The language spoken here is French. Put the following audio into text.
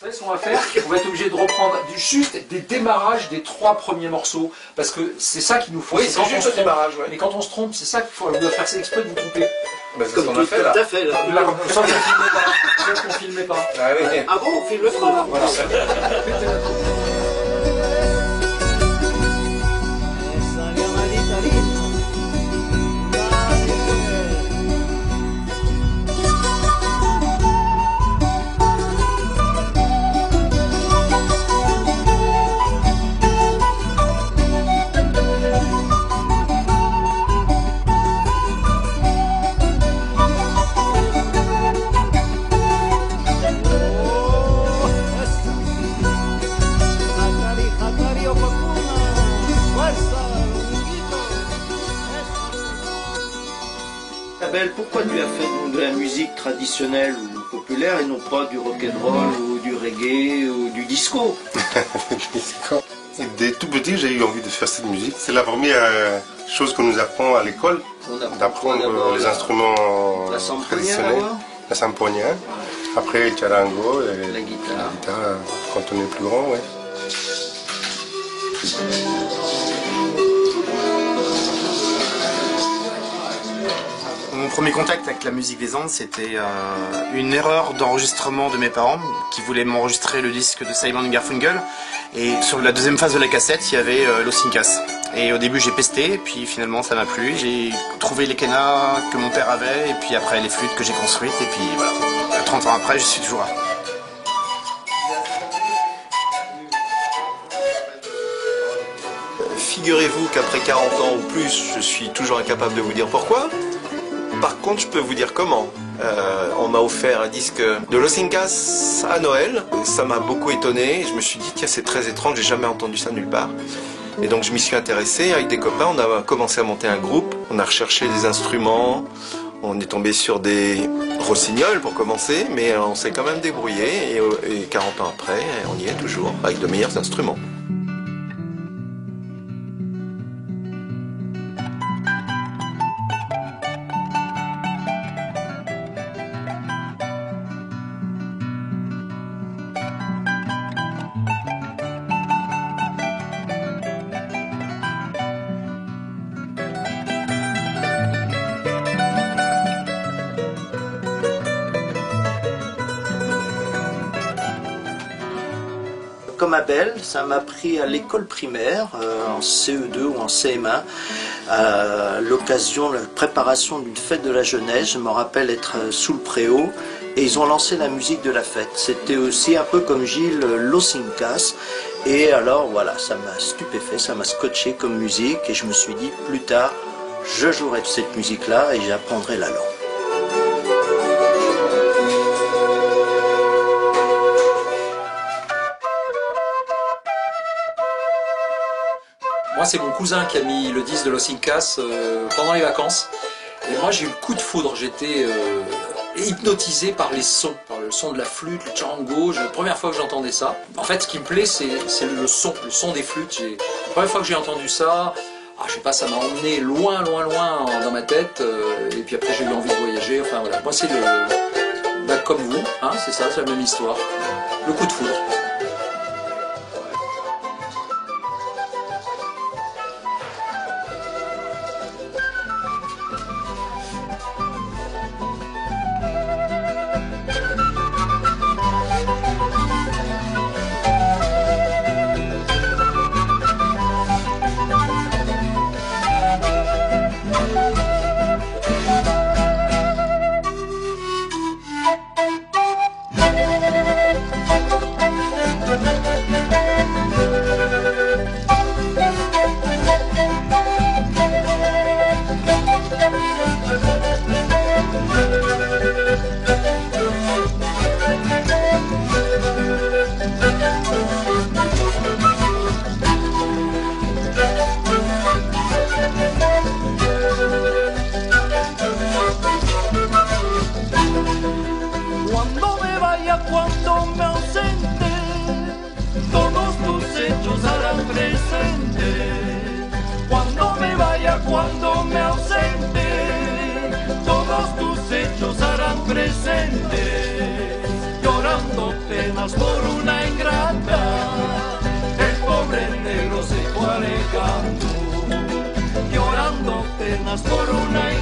Vous savez ce qu'on va faire? On va être obligé de reprendre juste des démarrages des 3 premiers morceaux, parce que c'est ça qu'il nous faut. Oui, c'est juste le démarrage, ouais. Mais quand on se trompe, c'est ça qu'il faut. On doit faire exprès de vous tromper. Bah, c'est ce qu'on a fait là. Tout à fait là. Là, sauf qu'on filmait pas. Sauf qu'on filmait pas. Ah oui. Ah bon, on filme le pas. Voilà. Abel, pourquoi tu as fait donc de la musique traditionnelle ou populaire et non pas du rock'n'roll ou du reggae ou du disco? Dès tout petit, j'ai eu envie de faire cette musique. C'est la première chose qu'on nous apprend à l'école, d'apprendre les instruments traditionnels. La samponia, après le charango et la guitare quand on est plus grand, ouais. Mon premier contact avec la musique des Andes, c'était une erreur d'enregistrement de mes parents qui voulaient m'enregistrer le disque de Simon & Garfunkel. Et sur la deuxième phase de la cassette, il y avait Los Incas. Et au début, j'ai pesté, puis finalement, ça m'a plu. J'ai trouvé les quenas que mon père avait, et puis après les flûtes que j'ai construites, et puis voilà. 30 ans après, je suis toujours là. Figurez-vous qu'après 40 ans ou plus, je suis toujours incapable de vous dire pourquoi. Par contre, je peux vous dire comment. On m'a offert un disque de Los Incas à Noël. Ça m'a beaucoup étonné. Je me suis dit, tiens, c'est très étrange, j'ai jamais entendu ça nulle part. Et donc je m'y suis intéressé. Avec des copains, on a commencé à monter un groupe. On a recherché des instruments. On est tombé sur des rossignols pour commencer, mais on s'est quand même débrouillé. Et 40 ans après, on y est toujours, avec de meilleurs instruments. Comme Abel, ça m'a pris à l'école primaire, en CE2 ou en CM1, à l'occasion de la préparation d'une fête de la jeunesse. Je me rappelle être sous le préau et ils ont lancé la musique de la fête. C'était aussi un peu comme Gilles, Los Incas. Et alors voilà, ça m'a stupéfait, ça m'a scotché comme musique et je me suis dit plus tard, je jouerai de cette musique-là et j'apprendrai la langue. Moi, c'est mon cousin qui a mis le disque de Los Incas pendant les vacances. Et moi, j'ai eu le coup de foudre. J'étais hypnotisé par les sons, par le son de la flûte, le charango. La première fois que j'entendais ça. En fait, ce qui me plaît, c'est le son des flûtes. La première fois que j'ai entendu ça, je sais pas, ça m'a emmené loin, loin, loin dans ma tête. Et puis après, j'ai eu envie de voyager. Enfin voilà, moi, c'est comme vous, hein, c'est ça, c'est la même histoire. Le coup de foudre. penas por una ingrata, el pobre negro se fue alejando, llorando penas por una ingrata.